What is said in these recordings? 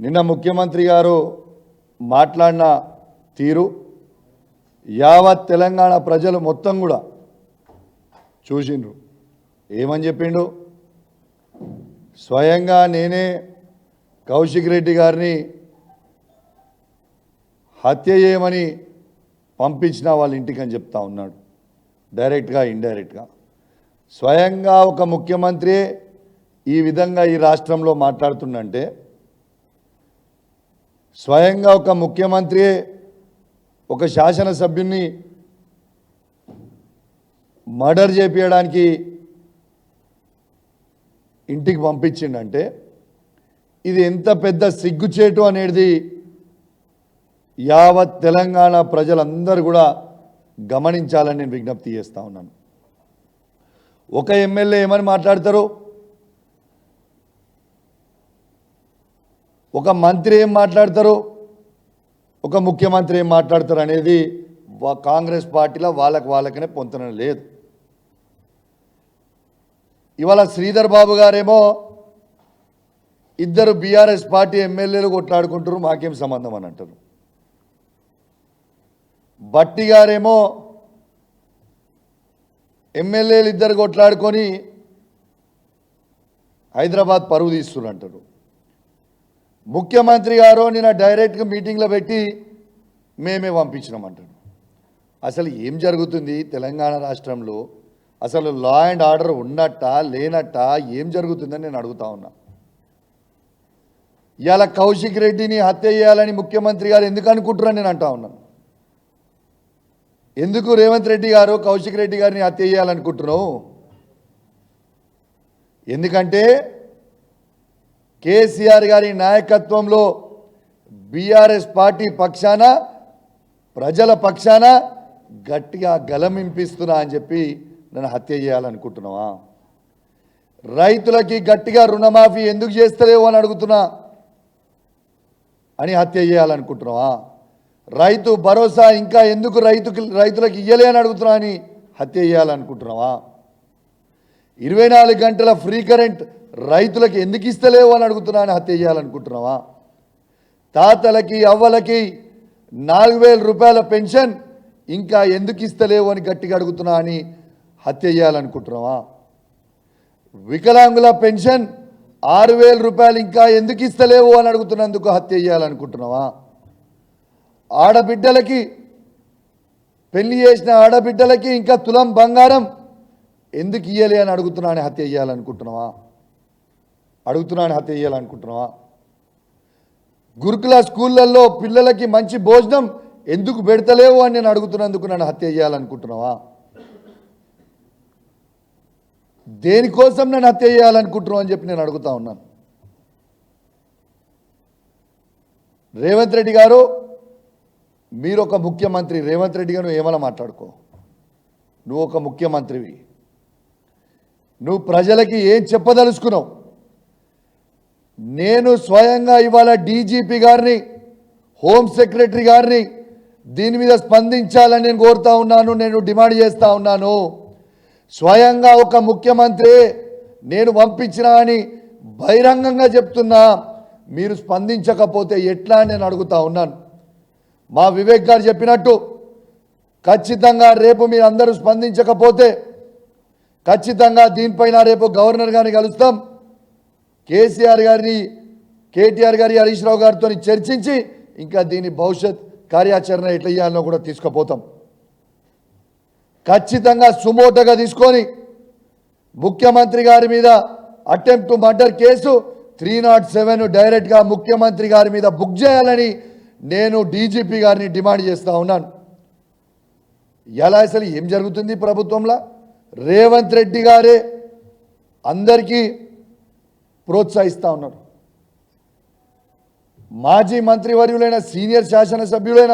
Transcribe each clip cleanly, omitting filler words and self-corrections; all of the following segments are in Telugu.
నిన్న ముఖ్యమంత్రి గారు మాట్లాడిన తీరు యావత్ తెలంగాణ ప్రజలు మొత్తం కూడా చూసిండ్రు. ఏమని చెప్పిండు? స్వయంగా నేనే కౌశిక్ రెడ్డి గారిని హత్య చేయమని పంపించిన వాళ్ళ ఇంటికి అని చెప్తా ఉన్నాడు. డైరెక్ట్గా ఇండైరెక్ట్గా స్వయంగా ఒక ముఖ్యమంత్రి ఈ విధంగా ఈ రాష్ట్రంలో మాట్లాడుతుండంటే, స్వయంగా ఒక ముఖ్యమంత్రి ఒక శాసనసభ్యుని మర్డర్ చేపించడానికి ఇంటికి పంపించిండంటే ఇది ఎంత పెద్ద సిగ్గుచేటు అనేది యావత్ తెలంగాణ ప్రజలందరూ కూడా గమనించాలని నేను విజ్ఞప్తి చేస్తూ ఉన్నాను. ఒక ఎమ్మెల్యే ఏమని మాట్లాడతారు, ఒక మంత్రి ఏం మాట్లాడతారు, ఒక ముఖ్యమంత్రి ఏం మాట్లాడతారు అనేది కాంగ్రెస్ పార్టీలో వాళ్ళకనే పొంతన లేదు. ఇవాళ శ్రీధర్ బాబు గారేమో ఇద్దరు బీఆర్ఎస్ పార్టీ ఎమ్మెల్యేలు కొట్లాడుకుంటారు, మాకేం సంబంధం అని అంటారు. భట్టి గారేమో ఎమ్మెల్యేలు ఇద్దరు కొట్లాడుకొని హైదరాబాద్ పరువు తీస్తున్నారు అంటారు. ముఖ్యమంత్రి గారు నిన్న డైరెక్ట్గా మీటింగ్లో పెట్టి మేమే పంపించినామంటారు. అసలు ఏం జరుగుతుంది తెలంగాణ రాష్ట్రంలో? అసలు లా అండ్ ఆర్డర్ ఉన్నట్టా లేనట్టా ఏం జరుగుతుందని నేను అడుగుతా ఉన్నా. ఇవాళ కౌశిక్ రెడ్డిని హత్య చేయాలని ముఖ్యమంత్రి గారు ఎందుకు అనుకుంటున్నారని నేను అంటా ఉన్నాను. ఎందుకు రేవంత్ రెడ్డి గారు కౌశిక్ రెడ్డి గారిని హత్య చేయాలనుకుంటున్నావు? ఎందుకంటే కేసీఆర్ గారి నాయకత్వంలో బీఆర్ఎస్ పార్టీ పక్షాన ప్రజల పక్షాన గట్టిగా గలమింపిస్తున్నా అని చెప్పి నన్ను హత్య చేయాలనుకుంటున్నావా? రైతులకి గట్టిగా రుణమాఫీ ఎందుకు చేస్తలేవు అని అడుగుతున్నా అని హత్య చేయాలనుకుంటున్నావా? రైతు భరోసా ఇంకా ఎందుకు రైతులకు ఇయ్యలే అని అడుగుతున్నా అని హత్య చేయాలనుకుంటున్నావా? 24 గంటల ఫ్రీ కరెంట్ రైతులకు ఎందుకు ఇస్తలేవు అని అడుగుతున్నా అని హత్య చేయాలనుకుంటున్నావా? తాతలకి అవ్వలకి 4000 రూపాయల పెన్షన్ ఇంకా ఎందుకు ఇస్తలేవు అని గట్టిగా అడుగుతున్నా అని హత్య చేయాలనుకుంటున్నావా? వికలాంగుల పెన్షన్ 6000 రూపాయలు ఇంకా ఎందుకు ఇస్తలేవు అని అడుగుతున్నందుకు హత్య చేయాలనుకుంటున్నావా? ఆడబిడ్డలకి పెళ్లి చేసిన ఆడబిడ్డలకి ఇంకా తులం బంగారం ఎందుకు ఇయ్యలే అని అడుగుతున్నాను హత్య చేయాలనుకుంటున్నావా? హత్య చేయాలనుకుంటున్నావా? గురుకుల స్కూళ్ళల్లో పిల్లలకి మంచి భోజనం ఎందుకు పెడతలేవు అని నేను అడుగుతున్నందుకు నన్ను హత్య చేయాలనుకుంటున్నావా? దేనికోసం నన్ను హత్య చేయాలనుకుంటున్నావు అని చెప్పి నేను అడుగుతా ఉన్నాను. రేవంత్ రెడ్డి గారు, మీరు ఒక ముఖ్యమంత్రి. రేవంత్ రెడ్డి గారు ఏమైనా మాట్లాడుకో, నువ్వు ఒక ముఖ్యమంత్రివి. నువ్వు ప్రజలకి ఏం చెప్పదలుచుకున్నావు? నేను స్వయంగా ఇవాళ డీజీపీ గారిని, హోమ్ సెక్రటరీ గారిని దీని మీద స్పందించాలని నేను కోరుతా ఉన్నాను, నేను డిమాండ్ చేస్తూ ఉన్నాను. స్వయంగా ఒక ముఖ్యమంత్రి నేను పంపించినా అని బహిరంగంగా చెప్తున్నా. మీరు స్పందించకపోతే ఎట్లా అని నేను అడుగుతా ఉన్నాను. మా వివేక్ గారు చెప్పినట్టు ఖచ్చితంగా రేపు మీరు అందరూ స్పందించకపోతే ఖచ్చితంగా దీనిపైన రేపు గవర్నర్ గారిని కలుస్తాం. కేసీఆర్ గారిని, కేటీఆర్ గారి, హరీష్ రావు గారితో చర్చించి ఇంకా దీని భవిష్యత్ కార్యాచరణ ఎట్లా చేయాలో కూడా తీసుకుపోతాం. ఖచ్చితంగా సుమోటోగా తీసుకొని ముఖ్యమంత్రి గారి మీద అటెంప్ట్ టు మర్డర్ కేసు 307 డైరెక్ట్గా ముఖ్యమంత్రి గారి మీద బుక్ చేయాలని నేను డీజీపీ గారిని డిమాండ్ చేస్తూ ఉన్నాను. ఎలా అసలు ఏం జరుగుతుంది ప్రభుత్వంలో? రేవంత్ రెడ్డి గారే అందరికీ ప్రోత్సహిస్తూ ఉన్నారు. మాజీ మంత్రివర్యులైన సీనియర్ శాసనసభ్యులైన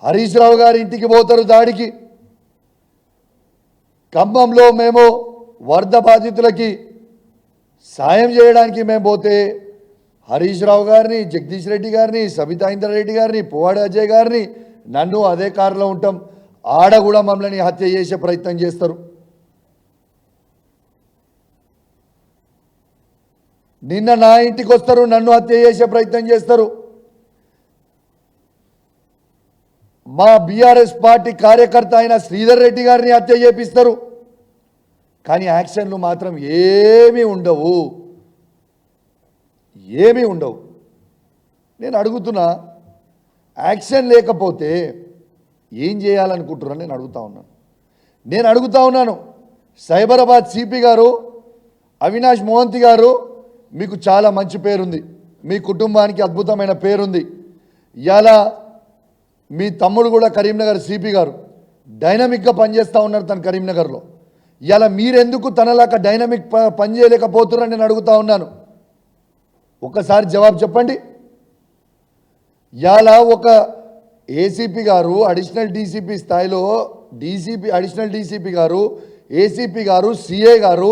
హరీష్ రావు గారి ఇంటికి పోతారు దాడికి. ఖమ్మంలో మేము వరద బాధితులకి సాయం చేయడానికి మేము పోతే హరీష్ రావు గారిని, జగదీష్ రెడ్డి గారిని, సబితా ఇంద్రారెడ్డి గారిని, పువ్వాడ అజయ్ గారిని, నన్ను అదే కారులో ఉంటాం, ఆడ కూడా మమ్మల్ని హత్య చేసే ప్రయత్నం చేస్తారు. నిన్న నా ఇంటికి వస్తారు, నన్ను హత్య చేసే ప్రయత్నం చేస్తారు. మా బీఆర్ఎస్ పార్టీ కార్యకర్త అయిన శ్రీధర్ రెడ్డి గారిని హత్య చేపిస్తారు. కానీ యాక్షన్లు మాత్రం ఏమీ ఉండవు, ఏమీ ఉండవు. నేను అడుగుతున్నా, యాక్షన్ లేకపోతే ఏం చేయాలనుకుంటున్నారని నేను అడుగుతా ఉన్నాను. సైబరాబాద్ సిపి గారు అవినాష్ మోహంతి గారు, మీకు చాలా మంచి పేరుంది, మీ కుటుంబానికి అద్భుతమైన పేరుంది. ఇలా మీ తమ్ముడు కూడా కరీంనగర్ సిపి గారు డైనమిక్గా పనిచేస్తూ ఉన్నారు తన కరీంనగర్లో. ఇలా మీరెందుకు తనలాగా డైనమిక్ పని చేయలేకపోతున్నారని నేను అడుగుతా ఉన్నాను. ఒక్కసారి జవాబు చెప్పండి. ఇలా ఒక ఏసీపీ గారు అడిషనల్ డీసీపీ స్థాయిలో అడిషనల్ డీసీపీ గారు, ఏసీపీ గారు, సిఏ గారు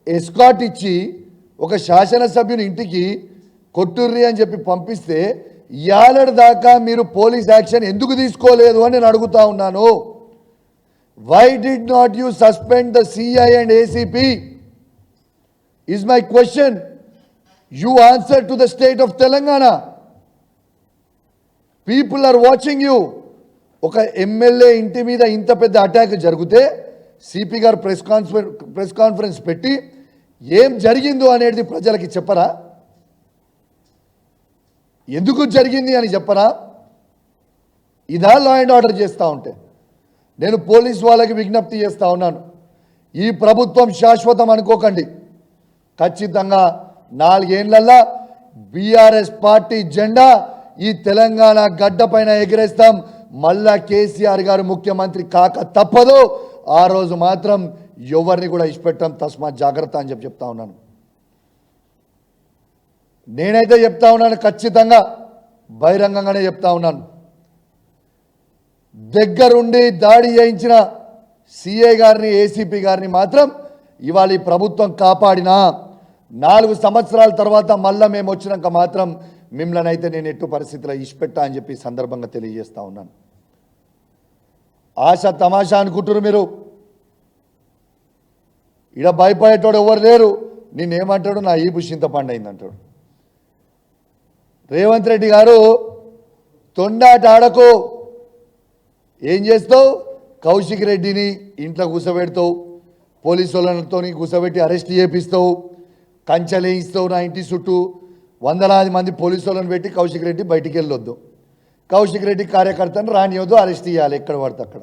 ఎస్కాట్ ఇచ్చి ఒక శాసనసభ్యుని ఇంటికి కొట్టుర్రి అని చెప్పి పంపిస్తే యాలడ్ దాకా మీరు పోలీస్ యాక్షన్ ఎందుకు తీసుకోలేదు అని నేను అడుగుతా ఉన్నాను. Why did not you suspend the CI and ACP is my question. You answer to the state of Telangana. People are watching you. ఒక ఎమ్మెల్యే ఇంటి మీద ఇంత పెద్ద అటాక్ జరిగితే సిపి గారు ప్రెస్ కాన్ఫరెన్స్ పెట్టి ఏం జరిగిందో అనేది ప్రజలకి చెప్పరా? ఎందుకు జరిగింది అని చెప్పరా? ఇదా లా అండ్ ఆర్డర్ చేస్తూ ఉంటే? నేను పోలీస్ వాళ్ళకి విజ్ఞప్తి చేస్తూ ఉన్నాను, ఈ ప్రభుత్వం శాశ్వతం అనుకోకండి. ఖచ్చితంగా 4 ఏళ్లల్లా బీఆర్ఎస్ పార్టీ జెండా ఈ తెలంగాణ గడ్డ పైన ఎగిరేస్తాం. మళ్ళా కేసీఆర్ గారు ముఖ్యమంత్రి కాక తప్పదు. ఆ రోజు మాత్రం ఎవరిని కూడా ఇష్టపెట్టాం, తస్మాత్ జాగ్రత్త అని చెప్తా ఉన్నాను. నేనైతే చెప్తా ఉన్నాను, ఖచ్చితంగా బహిరంగంగానే చెప్తా ఉన్నాను. దగ్గరుండి దాడి చేయించిన సిఐ గారిని, ఏసీపీ గారిని మాత్రం ఇవాళ ఈ ప్రభుత్వం కాపాడినా 4 సంవత్సరాల తర్వాత మళ్ళా మేము వచ్చినాక మాత్రం మిమ్మల్ని అయితే నేను ఎట్టు పరిస్థితిలో ఇష్టపెట్టా అని చెప్పి సందర్భంగా తెలియజేస్తా ఉన్నాను. ఆశ తమాషా అనుకుంటున్నారు మీరు. ఇడ భయపడేటోడు ఎవరు లేరు. నేనేమంటాడు, నా ఈపు చింతపండు అయిందంటాడు. రేవంత్ రెడ్డి గారు తొండాట ఆడకు. ఏం చేస్తావు? కౌశిక్ రెడ్డిని ఇంట్లో కూర్చోబెడతావు, పోలీసు వాళ్ళతో కూర్చోబెట్టి అరెస్ట్ చేపిస్తావు, కంచెలేయిస్తావు. నా ఇంటి చుట్టూ వందలాది మంది పోలీసు వాళ్ళని పెట్టి కౌశిక్ రెడ్డి బయటికి వెళ్ళొద్దు, కౌశిక్ రెడ్డి కార్యకర్తను రానియొద్దు, అరెస్ట్ చేయాలి ఎక్కడ పడితే అక్కడ.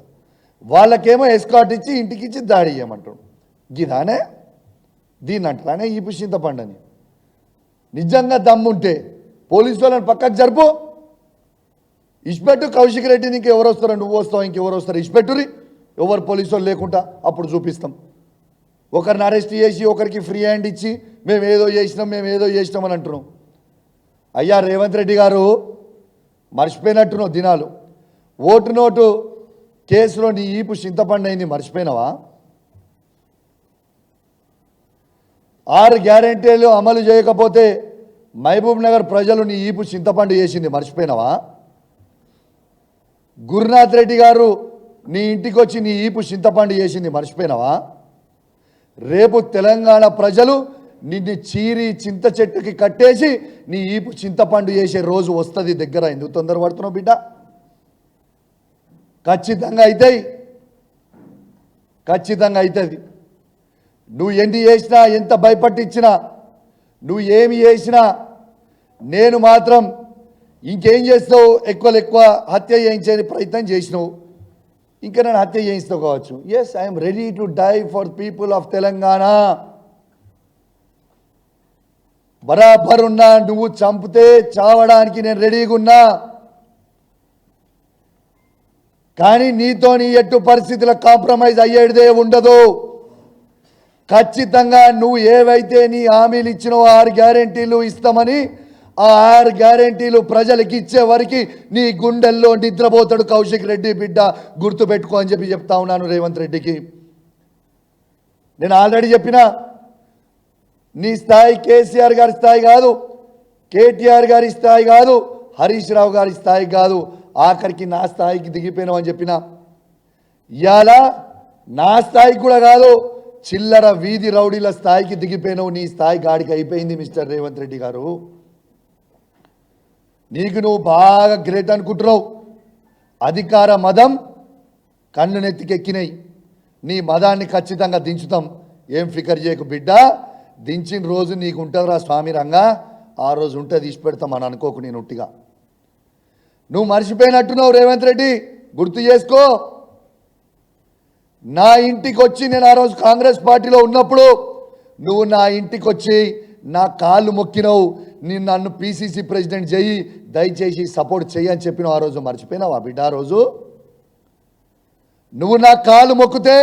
వాళ్ళకేమో ఎస్కాట్ ఇచ్చి ఇంటికి ఇచ్చి దాడి చేయమంటాడు. గిదానే దీన్ని అంటానే ఈ చింతపండు అని. నిజంగా దమ్ముంటే పోలీసు వాళ్ళని పక్కకు జరుపు, ఇష్టపెట్టు. కౌశిక్ రెడ్డిని ఇంకెవరు వస్తారు? నువ్వు వస్తావు, ఇంకెవరు వస్తారు? ఇష్టపెట్టురి. ఎవరు పోలీసు వాళ్ళు లేకుండా అప్పుడు చూపిస్తాం. ఒకరిని అరెస్ట్ చేసి ఒకరికి ఫ్రీ హ్యాండ్ ఇచ్చి మేము ఏదో చేసినాం అని అంటున్నాం. అయ్యా రేవంత్ రెడ్డి గారు, మర్చిపోయినట్టున్నావు దినాలు. ఓటు నోటు కేసులో నీ ఈపు చింతపండు అయింది, మర్చిపోయినావా? 6 గ్యారెంటీలు అమలు చేయకపోతే మహబూబ్ నగర్ ప్రజలు నీ ఈపు చింతపండు చేసింది, మర్చిపోయినావా? గురునాథ్ రెడ్డి గారు నీ ఇంటికి వచ్చి నీ ఈపు చింతపండు చేసింది, మర్చిపోయినావా? రేపు తెలంగాణ ప్రజలు నిన్ను చీరి చింత చెట్టుకి కట్టేసి నీ ఈపు చింతపండు చేసే రోజు వస్తుంది దగ్గర. ఎందుకు తొందరపడుతున్నావు బిడ్డ? ఖచ్చితంగా అవుతాయి, ఖచ్చితంగా అవుతుంది. నువ్వు ఎన్ని చేసినా, ఎంత భయపట్టించినా, నువ్వు ఏమి చేసినా నేను మాత్రం ఇంకేం చేస్తావు? ఎక్కువ హత్య చేయించే ప్రయత్నం చేసినావు, ఇంకా నేను హత్య చేయిస్తావు కావచ్చు. Yes, I'm ready to die for people of Telangana. బరాబర్ ఉన్నా. నువ్వు చంపితే చావడానికి నేను రెడీగా ఉన్నా. కానీ నీతో నీ ఎట్టు పరిస్థితుల కాంప్రమైజ్ అయ్యేదే ఉండదు. ఖచ్చితంగా నువ్వు ఏవైతే నీ హామీలు ఇచ్చినావో 6 గ్యారెంటీలు ఇస్తామని, ఆ 6 గ్యారెంటీలు ప్రజలకు ఇచ్చే వరకు నీ గుండెల్లో నిద్రపోతాడు కౌశిక్ రెడ్డి బిడ్డ, గుర్తుపెట్టుకో అని చెప్తా ఉన్నాను రేవంత్ రెడ్డికి. నేను ఆల్రెడీ చెప్పినా, నీ స్థాయి కేసీఆర్ గారి స్థాయి కాదు, కేటీఆర్ గారి స్థాయి కాదు, హరీష్ రావు గారి స్థాయి కాదు, ఆఖరికి నా స్థాయికి దిగిపోయినావు అని చెప్పిన. ఇవాళ నా స్థాయికి కూడా కాదు, చిల్లర వీధి రౌడీల స్థాయికి దిగిపోయినావు. నీ స్థాయి గాడికి అయిపోయింది మిస్టర్ రేవంత్ రెడ్డి గారు. నీకు నువ్వు బాగా గ్రేట్ అనుకుంటున్నావు. అధికార మదం కన్ను నెత్తికెక్కినాయి. నీ మదాన్ని ఖచ్చితంగా దించుతాం, ఏం ఫికర్ చేయకు బిడ్డ. దించిన రోజు నీకు ఉంటుందిరా స్వామి రంగా, ఆ రోజు ఉంటే తీసి పెడతాం అని అనుకోకు. నేను ఉట్టిగా నువ్వు మర్చిపోయినట్టున్నావు రేవంత్ రెడ్డి, గుర్తు చేసుకో. నా ఇంటికి వచ్చి నేను ఆ రోజు కాంగ్రెస్ పార్టీలో ఉన్నప్పుడు నువ్వు నా ఇంటికి వచ్చి నా కాళ్ళు మొక్కినావు. నేను నన్ను పిసిసి ప్రెసిడెంట్ చెయ్యి, దయచేసి సపోర్ట్ చెయ్యి అని చెప్పినావు. ఆ రోజు మర్చిపోయినావా బిడ్డ? ఆ రోజు నువ్వు నా కాళ్ళు మొక్కితే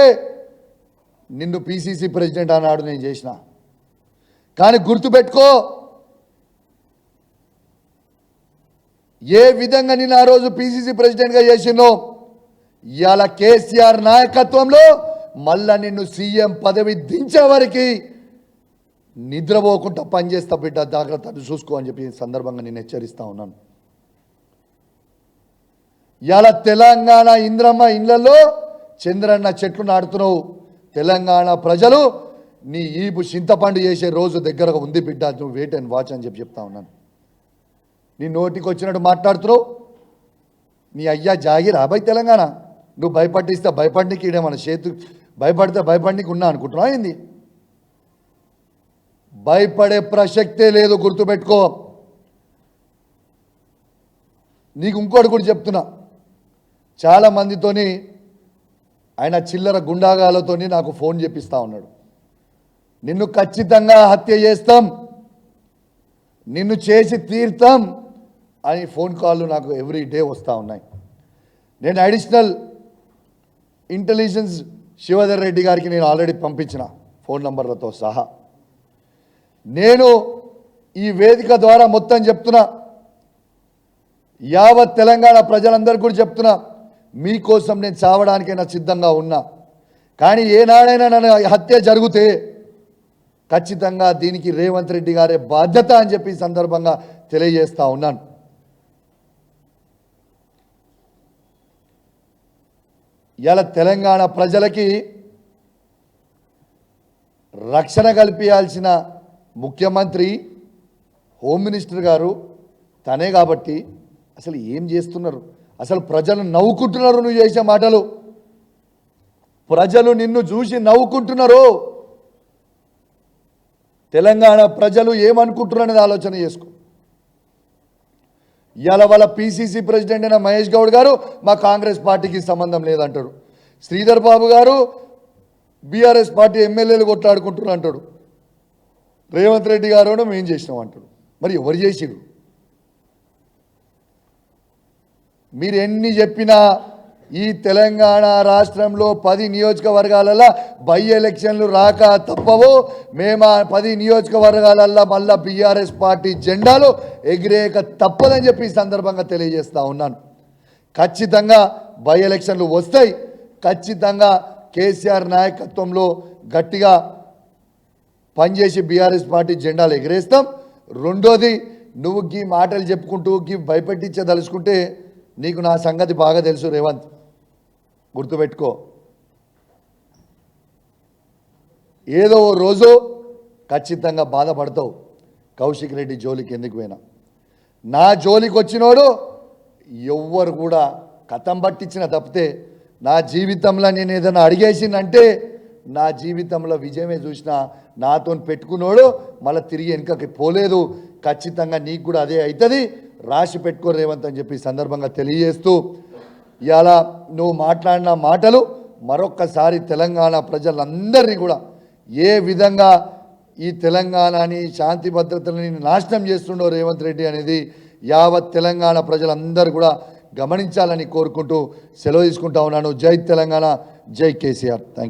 నిన్ను పిసిసి ప్రెసిడెంట్ అన్నాడు, నేను చేసిన. కానీ గుర్తుపెట్టుకో, ఏ విధంగా నిన్ను ఆ రోజు పిసిసి ప్రెసిడెంట్గా చేసినో, ఇవాళ కేసీఆర్ నాయకత్వంలో మళ్ళా నిన్ను సీఎం పదవి దించే వరకు నిద్రపోకుండా పనిచేస్తా బిడ్డ, జాగ్రత్తలు చూసుకో అని చెప్పి సందర్భంగా నేను హెచ్చరిస్తా ఉన్నాను. ఇవాళ తెలంగాణ ఇంద్రమ్మ ఇళ్లలో చంద్రన్న చెట్లు నాడుతున్నావు. తెలంగాణ ప్రజలు నీ ఈపు చింతపండు చేసే రోజు దగ్గరగా ఉంది బిడ్డ, నువ్వు వెయిట్ అండ్ వాచ్ అని చెప్పి చెప్తా ఉన్నాను. నీ నోటికి వచ్చినట్టు మాట్లాడుతున్నావు. నీ అయ్యా జాగి రాబాయి తెలంగాణ. నువ్వు భయపట్టిస్తే భయపడికి ఈడే మన చేతు, భయపడితే భయపడికి ఉన్నా అనుకుంటున్నావు ఏంది? భయపడే ప్రసక్తే లేదు, గుర్తుపెట్టుకో. నీకు ఇంకోటి కూడా చెప్తున్నా, చాలా మందితోని ఆయన చిల్లర గుండాగాలతోని నాకు ఫోన్ చేపిస్తా ఉన్నాడు. నిన్ను ఖచ్చితంగా హత్య చేస్తాం, నిన్ను చేసి తీర్తాం అని ఫోన్ కాళ్ళు నాకు ఎవ్రీ డే వస్తూ ఉన్నాయి. నేను అడిషనల్ ఇంటెలిజెన్స్ శివధర్ రెడ్డి గారికి నేను ఆల్రెడీ పంపించిన ఫోన్ నంబర్లతో సహా. నేను ఈ వేదిక ద్వారా మొత్తం చెప్తున్నా, యావత్ తెలంగాణ ప్రజలందరికీ కూడా చెప్తున్నా, మీకోసం నేను చావడానికైనా సిద్ధంగా ఉన్నా. కానీ ఏనాడైనా నన్ను హత్య జరిగితే ఖచ్చితంగా దీనికి రేవంత్ రెడ్డి గారే బాధ్యత అని చెప్పి సందర్భంగా తెలియజేస్తా ఉన్నాను. ఇలా తెలంగాణ ప్రజలకి రక్షణ కల్పించాల్సిన ముఖ్యమంత్రి, హోమ్ మినిస్టర్ గారు తనే కాబట్టి అసలు ఏం చేస్తున్నారు? అసలు ప్రజలు నవ్వుకుంటున్నారు నువ్వు చేసే మాటలు. ప్రజలు నిన్ను చూసి నవ్వుకుంటున్నారు. తెలంగాణ ప్రజలు ఏమనుకుంటున్నారు అనేది ఆలోచన చేసుకో. ఇవాళ వాళ్ళ పిసిసి ప్రెసిడెంట్ అయిన మహేష్ గౌడ్ గారు మా కాంగ్రెస్ పార్టీకి సంబంధం లేదంటాడు. శ్రీధర్ బాబు గారు బీఆర్ఎస్ పార్టీ ఎమ్మెల్యేలు కొట్లాడుకుంటున్నారు అంటాడు. రేవంత్ రెడ్డి గారు మేము చేసినాం అంటాడు. మరి ఎవరు చేసిరు? మీరు ఎన్ని చెప్పినా ఈ తెలంగాణ రాష్ట్రంలో 10 నియోజకవర్గాలలో బై ఎలక్షన్లు రాక తప్పవు. మేము ఆ 10 నియోజకవర్గాలలో మళ్ళా బీఆర్ఎస్ పార్టీ జెండాలు ఎగిరేక తప్పదని చెప్పి ఈ సందర్భంగా తెలియజేస్తా ఉన్నాను. ఖచ్చితంగా బై ఎలక్షన్లు వస్తాయి. ఖచ్చితంగా కేసీఆర్ నాయకత్వంలో గట్టిగా పనిచేసి బీఆర్ఎస్ పార్టీ జెండాలు ఎగిరేస్తాం. రెండోది, నువ్వు గీ మాటలు చెప్పుకుంటూ గీ భయపెట్టించదలుచుకుంటే నీకు నా సంగతి బాగా తెలుసు రేవంత్, గుర్తుపెట్టుకో. ఏదో రోజు ఖచ్చితంగా బాధపడతావు. కౌశిక్ రెడ్డి జోలికి ఎందుకు పోయినా, నా జోలికి వచ్చినోడు ఎవ్వరు కూడా కథం పట్టించిన తప్పితే నా జీవితంలో నేను ఏదైనా అడిగేసిందంటే నా జీవితంలో విజయమే చూసిన. నాతో పెట్టుకున్నోడు మళ్ళీ తిరిగి వెనుకకి పోలేదు. ఖచ్చితంగా నీకు కూడా అదే అవుతుంది, రాసి పెట్టుకో రేవంత్ అని చెప్పి సందర్భంగా తెలియజేస్తూ, ఇవాళ నువ్వు మాట్లాడిన మాటలు మరొక్కసారి తెలంగాణ ప్రజలందరినీ కూడా ఏ విధంగా ఈ తెలంగాణని శాంతి భద్రతలని నాశనం చేస్తుండో రేవంత్ రెడ్డి అనేది యావత్ తెలంగాణ ప్రజలందరూ కూడా గమనించాలని కోరుకుంటూ సెలవు తీసుకుంటా ఉన్నాను. జై తెలంగాణ, జై కేసీఆర్. Thank you.